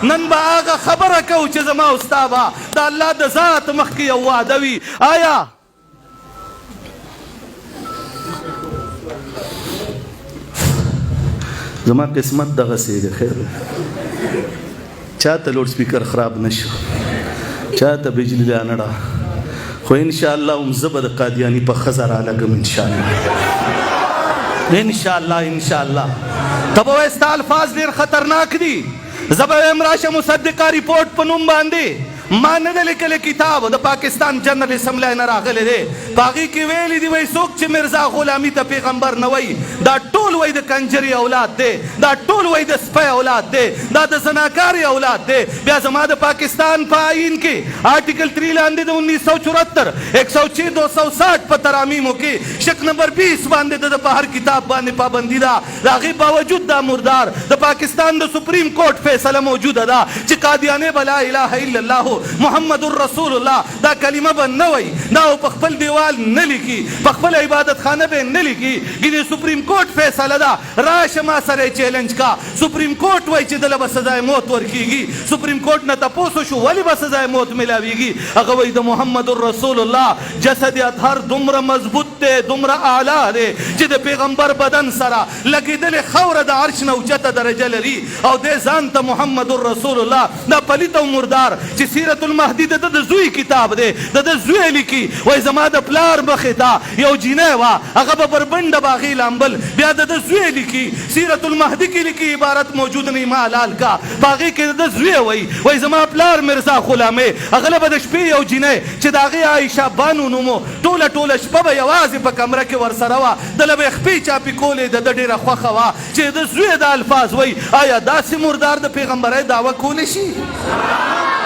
نن به هغه خبره کوو چې زما او ستا به د الله د ذات مخکې یو واده وي. آیا زما قسمت دغسې دی، خیر چاته لوډ سپیکر خراب نشو، چاته بجلی لا نړه، خو انشاءالله هم زه به د قادیاني په ښځه رالګم انشاءالله انشاءالله. ته به وایې ستا الفاظ ډېر خطرناک دي، زه به وایم راشه مصدقه ریپورټ په نوم باندې ما نه دی لیکلی کتاب د پاکستان جنرل اسمبلی نه راغلی دی، په هغې کې ویلي دي وایي څوک چې مرزا غلامي ته پیغمبر نه وایي دا ټول وایي د کنجري اولاد دی، دا ټول وایي د سپی اولاد دی، دا د زناکاري اولاد دی. بیا زما د پاکستان په آئین کې آرټیکل 3 لاندې د 1974 106 260 په ترامیمو کې شک نمبر 20 باندې د په هر کتاب باندې پابندي ده. د هغې باوجود دا مردار د پاکستان د سپریم کورټ فیصله موجوده ده چې قادیانې به لا اله الا الله محمد رسول الله دا کلمه به نه وایي، دا په خپل دیوال نه لیکي، په خپل عبادت خانه به نه لیکي. ګینې سپریم کورټ فیصله ده، راشه ما سره یې چیلنج کا. سپریم کورټ وایي چې دله به سزای موت ورکېږي. سپریم کورټ نه تپوس وشو ولې به سزای موت میلاویږي؟ هغه وایي د محمد رسول الله جسد اطهر دومره مضبوط دی، دومره اعلی دی چې د پیغمبر بدن سره لګېدلې خاوره د عرش نه اوچته درجه لري، او دی ځان ته محمد رسول الله دا پلیت او مردار چې سیرت المهدي د زوی کتاب دی، د زوی لیکي وایي زما د پلار مخې ته یو جینۍ وه هغه به بربنډه به هغې لامبل، بیا د زوی لیکي سیرت المهدي کې لیکي عبارت موجود نه ما حلال کا، په هغې کې د زوی وایي زما پلار مرزا غلامې هغه له به د شپې یو جینۍ چې د هغې عایشه بانو نومو ټوله شپه به یوازې په کمره کې ورسره وه، دله به یې خپې چاپې کولې د ده ډېره خوښه وه چې د زوی د الفاظ وایي. آیا داسې مردار د پیغمبرۍ دعوه کولی شي؟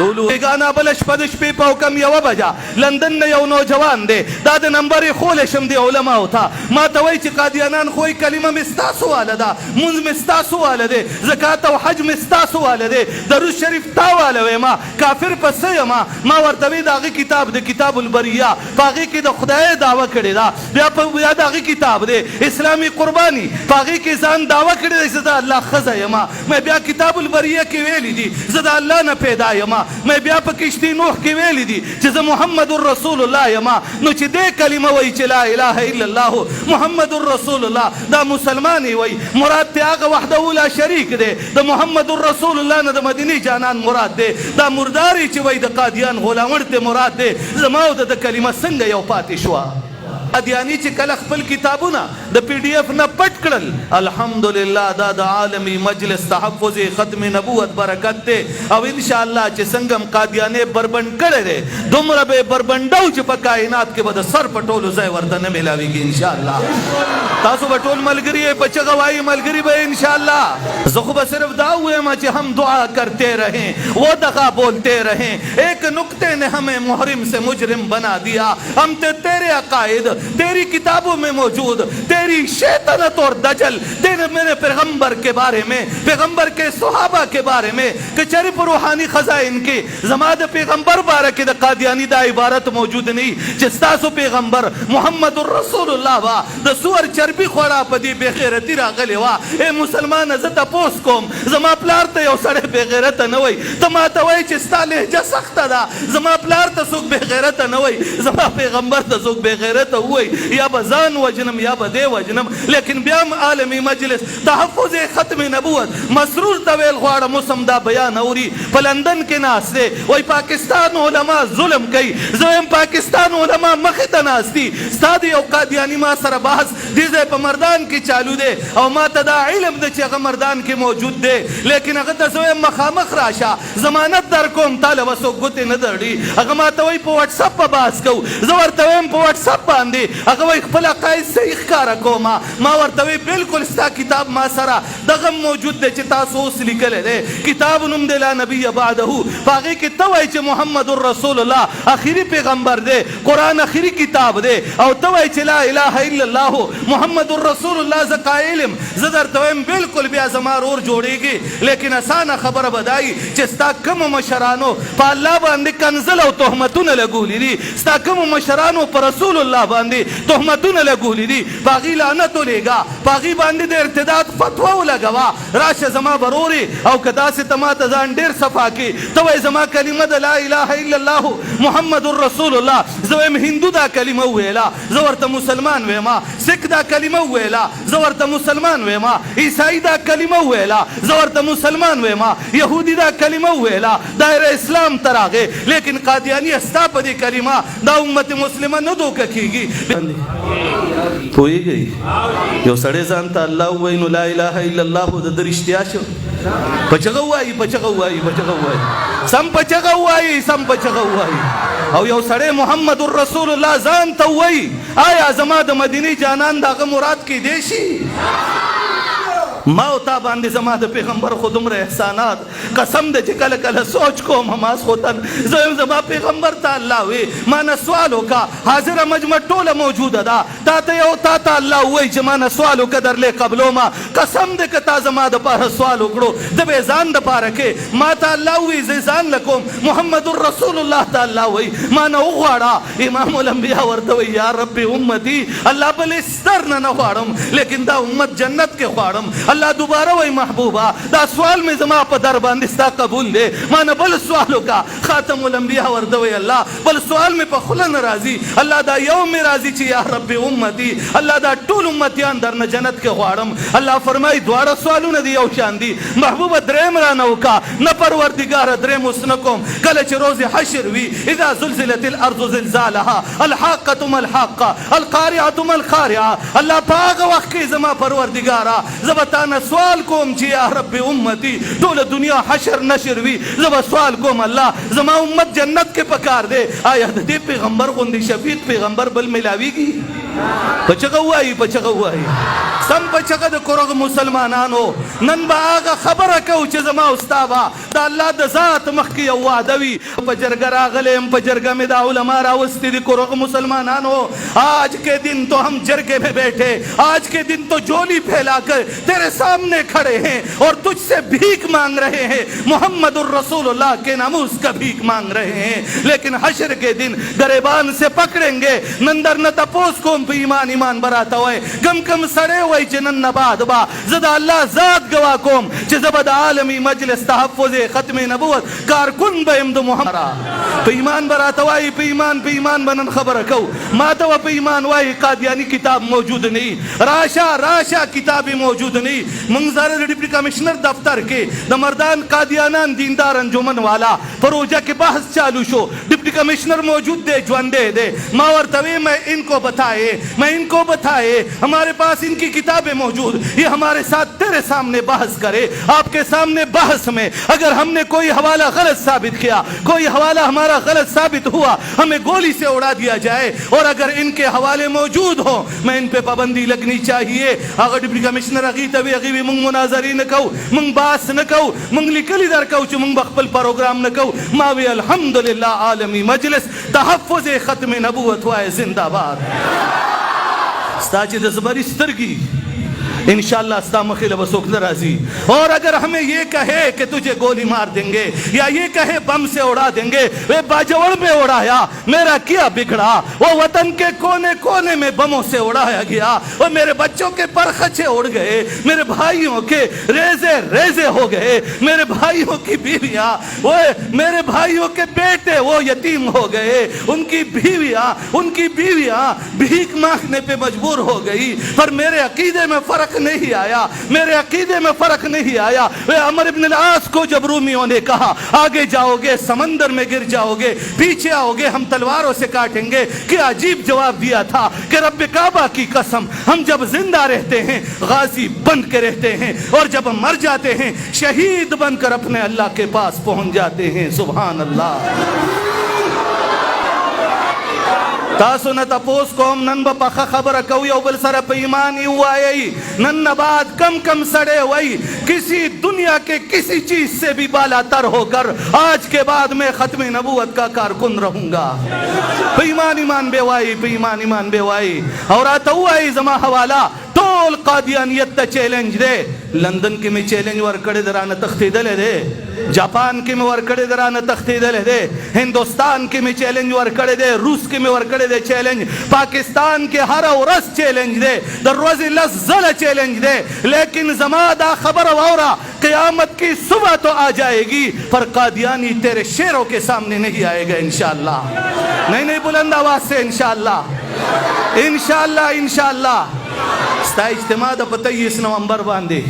بیگانه بله شپه د شپې په حکم 1 بجه لندن نه یو نوجوان دی، دا د نمبر یې خولی شم دی علماو ته، ما ته وایي چې قادیانان خو کلمه مې ستاسو واله ده، مونځ مې ستاسو واله دی، زکات او حج مې ستاسو واله دی، درود شریف تا واله ویما، کافر په څه یمه؟ ما ورته وایي د هغې کتاب د کتاب البریه په هغې کې د خدای دعوه کړې ده، بیا د هغې کتاب دی اسلامي قرباني په هغې کې ځان دعوه کړې دی زه د الله ښځه یمه، مې بیا کتاب البریه کې ویلي دي زه د الله نه پیدا یمه، مې بیا په کشتي نوح کې ویلي دي چې زه محمد رسول الله یمه. نو چې دې کلمه وایي چې لا اله الا الله محمد رسول الله دا مسلمان یې وایي، مراد ته هغه وحده لا شریک دی، د محمد رسول الله نه د مدینې جانان مراد دی، دا مرداري چې وایي د قادیان غلامړ ته مراد دی. زما او د کلمه څنګه یو پاتې شوه؟ قادیاني چې کله خپل کتابونه د PDF نه پټ کړل، الحمدلله دا د عالمي مجلس تحفظ ختم نبوت برکت دی، او انشاءالله چې څنګه هم قادیانې بربند کړی دی دومره به بربندو چې په کائنات کې به د سر په ټولو ځای ورته نه میلاویږي انشاءالله. تاسو به ټول ملګري یې په چغه وایي ملګري به انشاءالله. زه خو به صرف دا ویم چې ہم دعا کرتے رہیں وہ دغا بولتے رہیں، ایک نکتے نے ہمیں محرم سے مجرم بنا دیا، ہم تیرے عقائد تیری کتابوں میں موجود، تیری شیطنت اور دجل تیرے میرے پیغمبر کے بارے میں، پیغمبر کے صحابہ کے بارے میں کچری پر روحانی خزائن کے زماد پیغمبر بارے کے قادیانی دا عبارت موجود نہیں جستاسو پیغمبر محمد الرسول اللہ وا د سور چربی خوڑا پدی بے غیرتی راغلی وا. اے مسلمان عزت پوس کوم زما پلار ته یو سړی بے غیرت نه وای، ته ما ته وای چې ستا لهجه سخته ده، زما پلار ته څوک بے غیرت نه وای، زما پیغمبر ته څوک بے غیرت وای، یا به ځان وجنم یا به دی وجنم. لیکن بیا هم عالمي مجلس تحفظ ختم نبوت مسرور ته ویل غواړم اوس هم دا بیان اوري، په لندن کې ناست دی وای پاکستان علما ظلم کوي، زه وایم پاکستان علما مخې ته ناست دي، ستا د یو قادیاني ما سره بحث دې ځای په مردان کې چالو دی او ما ته دا علم دی چې هغه مردان کې موجود دی، لیکن هغه ته زه وایم مخامخ راشه ضمانت در کوم تاله به څوک ګوتې نه درړي. هغه ما ته وایي په واټساپ په بحث کوو، زه ورته وایم په واټساپ باندې، هغه وایي خپل عقاید صحیح ښکاره کومه، ما ورته وایي بلکل ستا کتاب ما سره دغه موجود دی چې تاسو اوس لیکلی دی، کتاب نوم دی لا نبی بعده، په هغې کې ته وایي چې محمد رسول الله اخري پیغمبر دی، قرآن اخري کتاب دی، او ته وایي چې لا اله الا الله محمد رسول الله زه قایل یم. زه درته وایم بلکل بیا زما رور جوړېږي، لیکن اسانه خبره به دا وي چې ستا کومو مشرانو په الله باندې کنزل او تهمتونه لګولي دي، ستا کومو مشرانو په رسول الله باندې باندې تهمتونه لګولې دي باغی لعنت ولېګا باغی باندې د ارتداد فتوا ولګوا راشه زما بروري او کدا سه تما ته ځان ډیر صفا کی ته وای زما کلمه د لا اله الا الله محمد رسول الله زویم هندو دا کلمه ویلا زورته مسلمان وېما سکھ دا کلمه ویلا زورته مسلمان وېما عیسائی دا کلمه ویلا زورته مسلمان وېما يهودي دا کلمه ویلا دایره اسلام تراغه لیکن قادیانی استا په دې کلمه دا امت مسلمه نه دوک کیږي پويږي یو سړی ځان ته الله وینو لا اله الا الله د درشتیا شو پچغه وای سم پچغه وای او یو سړی محمد رسول الله ځان ته وای آیا زما د مدینه جانان دغه مراد کې دی شي ما او تا باندې زما د پیغمبر خودمره احسانات قسم دې چې کله کله سوچ کوم حماس خوتن زما پیغمبر ته الله وی ما نه سوال وکا حاضر مجمع ټوله موجوده ده تا ته یو تا ته الله وی چې ما نه سوال وکدر له قبلو ما قسم دې که تا زما د پاره سوال وکړو د به ځان د پاره کې ما ته الله وی ځان لکم محمد رسول الله تعالی وی ما نه وغواړه امام الانبیاء ورته وی یا رب امتی الله بل ستر نه غواړم لیکن دا امت جنت کې غواړم الله دوباره وای محبوبا دا سوال می زما په در باندې ستا قبول دی ما نه بل سوال وکا خاتم الانبیاء ورته وی الله بل سوال می په خله ناراضي الله دا یو می راضي چې یا رب امتی الله دا ټول امتیان درنه جنت کې غواړم الله فرمای دواړه سوالونه دی یو شان دي محبوبا دریم را نه وکا نه پروردگار دریم وسنکم کله چې روز حشر وی اذا زلزلت الارض زلزالها الحاقه ما الحاقه القارعه ما القارعه الله پاک وخت کې زما پروردگارا زبتا انا سوال کوم چې یا رب امتی ټول دنیا حشر نشر وی زما سوال کوم الله زما امت جنت کې پکار دے آیا د دې پیغمبر غوندي شفیق پیغمبر بل ملاویږي پچغه وای سم پچغه د کورغ مسلمانانو نن با هغه خبره کو چې زما استاد د الله د ذات مخ کې یو وعده وی په جرګه راغلم په جرګه میں د علماء راوستي د کورغ مسلمانانو آج کے دن تو ہم جرگے میں بیٹھے آج کے دن تو جولی پھیلا کر تیرے سامنے کھڑے ہیں اور تجھ سے بھیک مانگ رہے ہیں محمد الرسول اللہ کے ناموس کا بھیک مانگ رہے ہیں لیکن حشر کے دن گریبان سے پکڑیں گے نندر نہ تپوس کوم پہ ایمان براتا ہوئے گم کم سڑے ہوئے چنن نباد با زدہ اللہ ذات گوا کوم چھ زبد عالمی مجلس تحفظ ختم نبوت کارکن بہمد محمد پہ ایمان براتا ہوئے پہ ایمان بنن خبر کو ماتا و پہ ایمان وائی قادیانی کتاب موجود نہیں راشا کتابی موجود نہیں منظر ڈپٹی کمشنر دفتر کے مردان قادیانان دیندار انجمن والا پروجہ کے بحث چالو شو ڈپٹی کمشنر موجود دے جواندے دے ماورتوی میں ان کو بتائے ہمارے پاس ان کی کتابیں موجود یہ ہمارے ساتھ تیرے سامنے بحث کرے آپ کے سامنے بحث میں اگر ہم نے کوئی حوالہ غلط ثابت کیا کوئی حوالہ ہمارا غلط ثابت ہوا ہمیں گولی سے اڑا دیا جائے اور اگر ان کے حوالے موجود ہوں میں ان پہ پابندی لگنی چاہیے اگر ڈپٹی کمشنر اغیوی منگ مناظری نکو منگ باس نکو منگ لکلی در کو چو منگ بخپل پروگرام نکو ماوی الحمدللہ عالمی مجلس تحفظ ختم نبوت وائے زندہ باد ستا چی دزبری سترگی انشاءاللہ استا مخیل بسوک نرازی اور اگر ہمیں یہ کہے کہ تجھے گولی مار دیں گے یا یہ کہے بم سے اڑا دیں گے وہ باجوڑ میں اڑایا میرا کیا بگڑا وہ وطن کے کونے کونے میں بموں سے اڑایا گیا وہ میرے بچوں کے پرخچے اڑ گئے میرے بھائیوں کے ریزے ہو گئے میرے بھائیوں کی بیویاں وہ میرے بھائیوں کے بیٹے وہ یتیم ہو گئے ان کی بیویاں بھیک مانگنے پہ مجبور ہو گئی پر میرے عقیدے میں فرق نہیں آیا وہ عمر ابن العاص کو جب رومیوں نے کہا آگے جاؤ گے سمندر میں گر جاؤ گے پیچھے آؤ گے ہم تلواروں سے کاٹیں گے کیا عجیب جواب دیا تھا کہ رب کعبہ کی قسم ہم جب زندہ رہتے ہیں غازی بن کے رہتے ہیں اور جب مر جاتے ہیں شہید بن کر اپنے اللہ کے پاس پہنچ جاتے ہیں سبحان اللہ تاسو نه تپوس کوم نن به پخه خبره کوي او بل سره په ایمان یې وایي نن نه بعد کم سڑے وئی کسی دنیا کے کسی چیز سے بھی بالا تر ہو کر آج کے بعد میں ختم نبوت کا کارکن رہوں گا په ایمان بے وائی اور آتا ہوا زما حوالہ ټول قادیانیت ته چیلنج دی. لندن کې مې چیلنج ورکړی دی، رانه تښتېدلی دی. جاپان کې مې ورکړی دی، رانه تښتېدلی دی. هندوستان کې مې چیلنج ورکړی دی، روس کې مې ورکړی دی چیلنج. پاکستان کې هره ورځ چیلنج دی، د ورځې 10 ځله چیلنج دی. لیکن زما دا خبره واوره، قیامت کی صبح تو آ جائے گی پر قادیانی تیرے شیروں کے سامنے نہیں آئے گا انشاءاللہ. نہیں بلند آواز سے انشاءاللہ، انشاءاللہ انشاءاللہ. ستا اجتماع دا 23 نومبر باندې